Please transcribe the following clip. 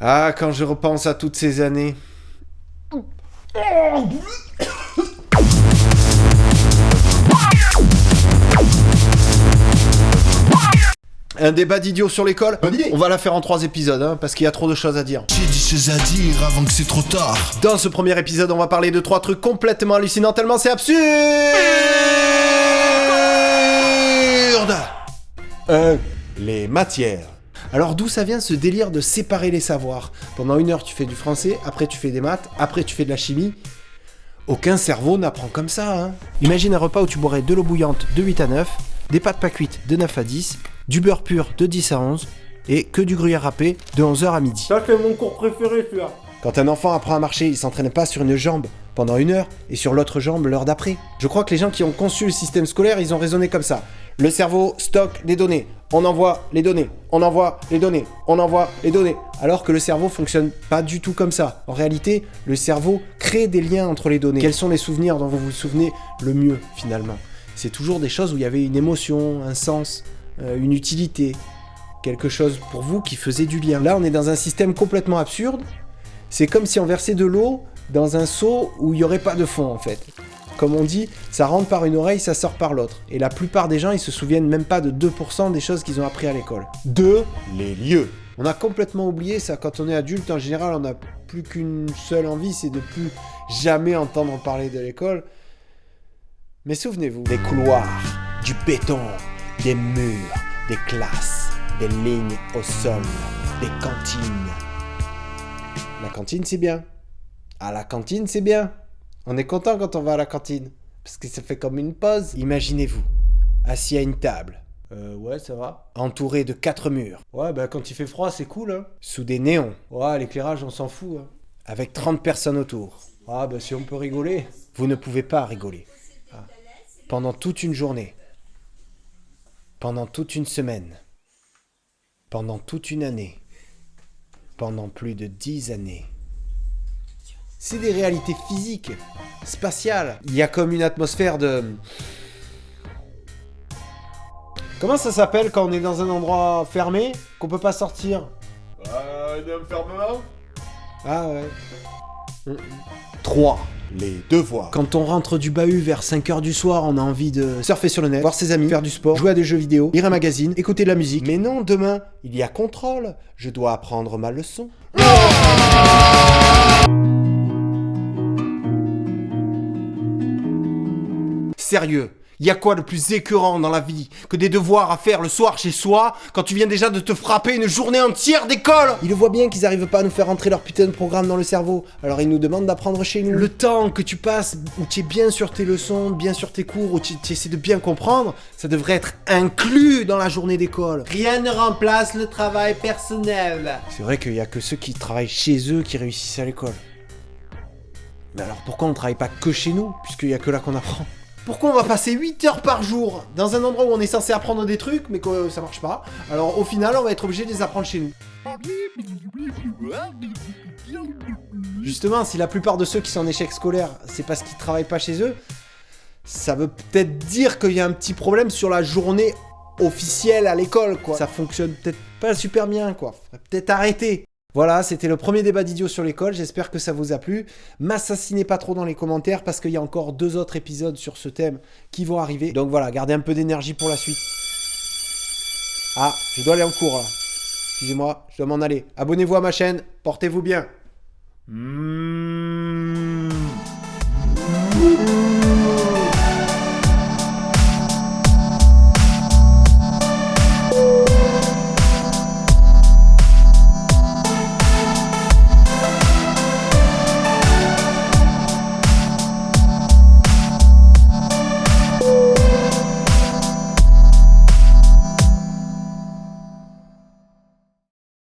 Ah, quand je repense à toutes ces années. Un débat d'idiots sur l'école. Bonne idée. On va la faire en 3 épisodes, hein, parce qu'il y a trop de choses à dire. J'ai des choses à dire avant que c'est trop tard. Dans ce premier épisode, on va parler de 3 trucs complètement hallucinants, tellement c'est absurde. 1. Les matières. Alors d'où ça vient ce délire de séparer les savoirs? Pendant 1 heure tu fais du français, après tu fais des maths, après tu fais de la chimie. Aucun cerveau n'apprend comme ça, hein. Imagine un repas où tu boirais de l'eau bouillante de 8 à 9, des pâtes pas cuites de 9 à 10, du beurre pur de 10 à 11, et que du gruyère râpé de 11h à midi. Ça, c'est mon cours préféré, celui-là. Quand un enfant apprend à marcher, il s'entraîne pas sur une jambe pendant 1 heure et sur l'autre jambe l'heure d'après. Je crois que les gens qui ont conçu le système scolaire, ils ont raisonné comme ça. Le cerveau stocke des données, on envoie les données, on envoie les données, on envoie les données. Alors que le cerveau fonctionne pas du tout comme ça. En réalité, le cerveau crée des liens entre les données. Quels sont les souvenirs dont vous vous souvenez le mieux finalement? C'est toujours des choses où il y avait une émotion, un sens, une utilité, quelque chose pour vous qui faisait du lien. Là, on est dans un système complètement absurde. C'est comme si on versait de l'eau dans un seau où il n'y aurait pas de fond en fait. Comme on dit, ça rentre par une oreille, ça sort par l'autre. Et la plupart des gens, ils se souviennent même pas de 2% des choses qu'ils ont appris à l'école. 2. Les lieux. On a complètement oublié ça. Quand on est adulte, en général, on n'a plus qu'une seule envie, c'est de plus jamais entendre parler de l'école. Mais souvenez-vous, des couloirs, du béton, des murs, des classes, des lignes au sol, des cantines. La cantine, c'est bien. À la cantine, c'est bien. On est content quand on va à la cantine. Parce que ça fait comme une pause. Imaginez-vous, assis à une table. Ouais, ça va. Entouré de 4 murs. Ouais, bah quand il fait froid, c'est cool, hein. Sous des néons. Ouais, l'éclairage, on s'en fout, hein. Avec 30 personnes autour. Ah, bah si on peut rigoler. Vous ne pouvez pas rigoler. Ah. Pendant toute une journée. Pendant toute une semaine. Pendant toute une année. Pendant plus de 10 années. C'est des réalités physiques, spatiales. Il y a comme une atmosphère de... Comment ça s'appelle quand on est dans un endroit fermé, qu'on peut pas sortir? Un enfermement. Ah ouais. 3. Les devoirs. Quand on rentre du bahut vers 5h du soir, on a envie de surfer sur le net, voir ses amis, faire du sport, jouer à des jeux vidéo, lire un magazine, écouter de la musique. Mais non, demain, il y a contrôle. Je dois apprendre ma leçon. Sérieux, il y a quoi de plus écœurant dans la vie que des devoirs à faire le soir chez soi quand tu viens déjà de te frapper une journée entière d'école? Ils le voient bien qu'ils arrivent pas à nous faire rentrer leur putain de programme dans le cerveau, alors ils nous demandent d'apprendre chez nous. Le temps que tu passes où tu es bien sur tes leçons, bien sur tes cours, où tu essaies de bien comprendre, ça devrait être inclus dans la journée d'école. Rien ne remplace le travail personnel. C'est vrai qu'il y a que ceux qui travaillent chez eux qui réussissent à l'école. Mais alors pourquoi on travaille pas que chez nous, puisqu'il y a que là qu'on apprend? Pourquoi on va passer 8 heures par jour dans un endroit où on est censé apprendre des trucs, mais que ça marche pas? Alors au final, on va être obligé de les apprendre chez nous. Justement, si la plupart de ceux qui sont en échec scolaire, c'est parce qu'ils travaillent pas chez eux, ça veut peut-être dire qu'il y a un petit problème sur la journée officielle à l'école, quoi. Ça fonctionne peut-être pas super bien, quoi. Faudrait peut-être arrêter. Voilà, c'était le premier débat d'idiots sur l'école, j'espère que ça vous a plu. M'assassinez pas trop dans les commentaires parce qu'il y a encore 2 autres épisodes sur ce thème qui vont arriver. Donc voilà, gardez un peu d'énergie pour la suite. Ah, je dois aller en cours là. Excusez-moi, je dois m'en aller. Abonnez-vous à ma chaîne, portez-vous bien.